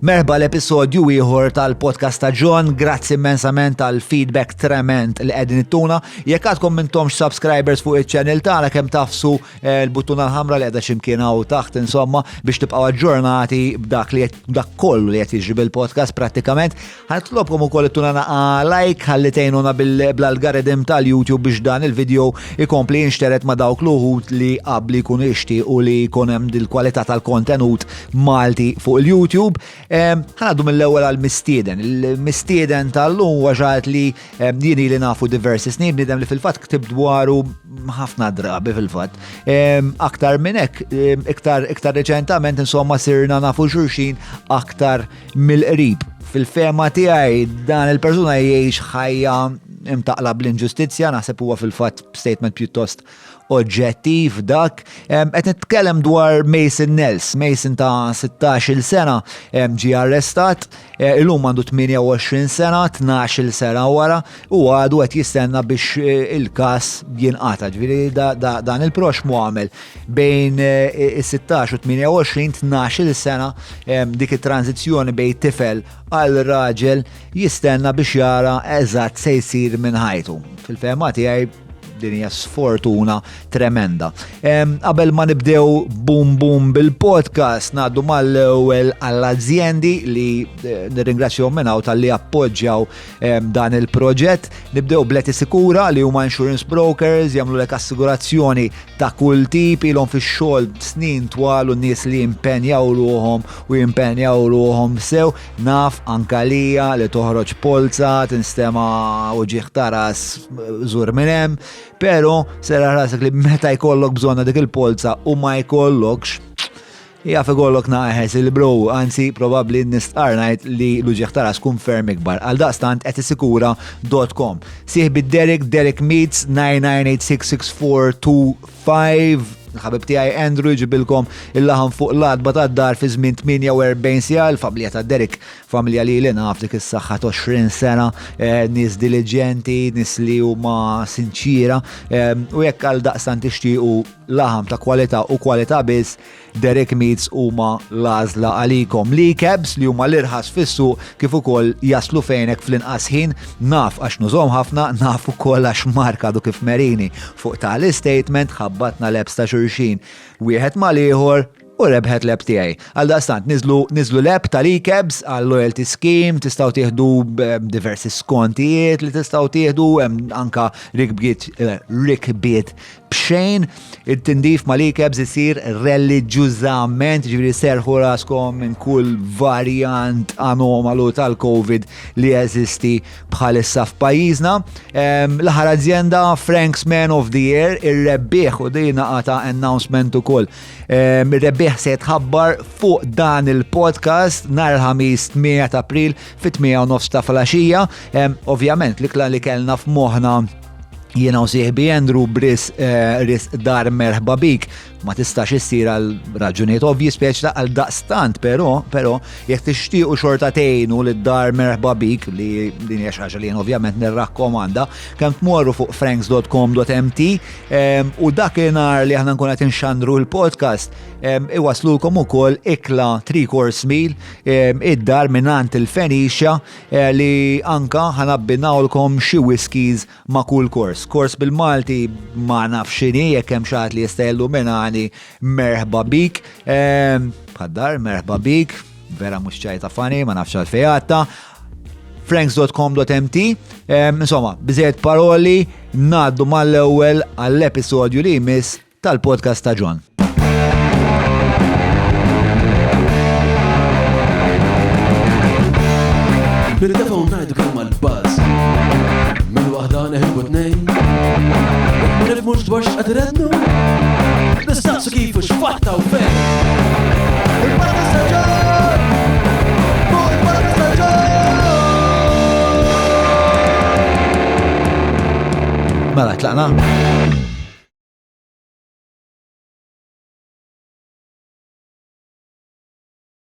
Merba l-episodju ieħor tal-podcast ta' Jon, grazzi immensament tal-feedback trement li qegħdin ittuna. Jekk għadkom m'intomx subscribers fuq iċ-channel tagħna kemm tafsu l-buttuna l-ħamra li qiegħda x'imkien hawn taħt insomma biex tibqgħu aġġornati b'dak kollu li qed jiġri bil-podcast prattikament. Ħanitlobkom ukoll ittuna like ħalli tgħinuna bl-algorithm tal-YouTube biex dan il-video ikompli jinxteret ma' dawk l-uħud li qabli jkunu jixtiequ li jkun hemm dil-kwalità tal-kontenut Malti fuq il-YouTube. Ħanaddu mill-ewwel għall-mistieden. Il-mistieden tal-lum waġat li jieni li nafu diversi snin bniedem li fil-fatt ktib dwaru ħafna drabi fil-fatt. Aktar minn hekk, iktar reċentament insomma sirna nafu xulxin aktar mill-qrib. Fil-fema tiegħi dan il-persuna jgħix ħajja imtaqla bl-inġustizzja, naħseb huwa fil-fatt statement pjuttost oġġettiv dak. Qed nitkellem dwar Nehls. Mason ta' 16-il sena ġie arrestat, illum għandu 28 sena, 12-il sena wara u għadu qed jistenna biex il-każ jinqata'. Ġifieri dan il-proxmu għamel bejn is-16 u 28, 12-il sena dik it-tranzizzjoni bejn tifel għal raġel jistenna biex jara eżatt se jsir minn ħajtu. Fil-fema tiegħi din hija sfortuna tremenda. Qabel ma nibdew bum bil-podcast ngħaddu mal-ewwel għall-azzjendi li nirringrazzjahom minn hawn tal-li appoġġjaw dan il-proġett. Nibdew b'Leti Sikura li huma insurance brokers, jagħmlulek assigurazzjoni ta' kull tip, ilhom fix-xogħol snin twal u nies li jimpenjaw ruhom sew. Naf anke lija li toħroġ polza, tinstema' u ġieħ taras żur minn hemm. Pero sera rasek li meta jkollok bżonna dik il-polza u ma jkollokx, jaf ikollok naħes il-bro, anzi probabli nistqar ngħid li l-uġieħ taras kun ferm ikbar. Għal daqstant qed isikura.com. Sieħ bid-Derek Meets 99866425. Ħabib tiegħi Andrew ġibilkom il-laħam fuq l-adba tad-dar fi żmien 48 sija. Il-familja ta' Derek, familja li naf dik is-saħħa 20 sena, nies diligenti, nies li huma sinċira, u jekk għal daqstan tixtiequ laħam ta' kwalità u kwalità biss, Derek Meets huma l-għażla għalikom. Li cabs li huma l-irħas fis-suq kif ukoll jaslu fejnek fl-inqas ħin, naf għax nużhom ħafna, naf ukoll għax markadu kif merini. Fuq tal-istatement ħabbatna lebs ta' xulxin. Wieħed mal-ieħor u rebħet leb tiegħi. Għal daqstant niżlu leb tal-e-cabs għal loyalty scheme, tistgħu tieħdu diversi skontijiet li tistgħu tieħdu anka rikbiet b'xejn. Il-tindif mal-e-cabs isir reliġjużament, ġifieri serħu raskom minn kull varjant anomalu tal-COVID li jeżisti bħalissa f'pajjiżna. L-aħħar azienda Frank's Man of the Year, ir-rebbieħ u dejna għata announcement ukoll. Ir-rebbieħ se jitħabbar fuq dan il-podcast nhar il-ħamis 8 April fit-8:30 ta' filgħaxija. Ovvjament l-ikla li kellna f'moħħna jiena u sieħbi Andrew bris dar merħba bik ma tistax issir għal raġunijiet ovvji speċi għal daqstant, però jekk tixtiequ xorta tgħinu lid-dar merħba bik li din hija xi ħaġa li jien ovvjament nirrakkomanda, kemm tmorru fuq franks.com.mt u dakinhar li aħna nkun qed inxandru l-podcast iwaslulkom ukoll ikla 3-course meal id-dar mingħand il-Fenixja li anka ħanabbinawlkom xi whiskies ma' kull kors. Kors bil-Malti ma nafx x'inhi jekk hemm xi ħadd li jistgħu minn merħba bik, bħaddar merħba bik, vera mhux ċajta fani, ma nafx għal-fejata, franks.com.mt. Insomma, biżejjed paroli, ngħaddu mal-ewwel għall-episodju li jmiss tal-podcast ta' Jon. Bil-telefon ngħidu kemm mal-buzz, mill-waħda neħibu tnejn, mhux dwar x'qed irednu, nistaqsu kif u x'fatta u fejn. Il-podcast ta' Jon! Il-podcast ta' Jon! Mela tlaqna?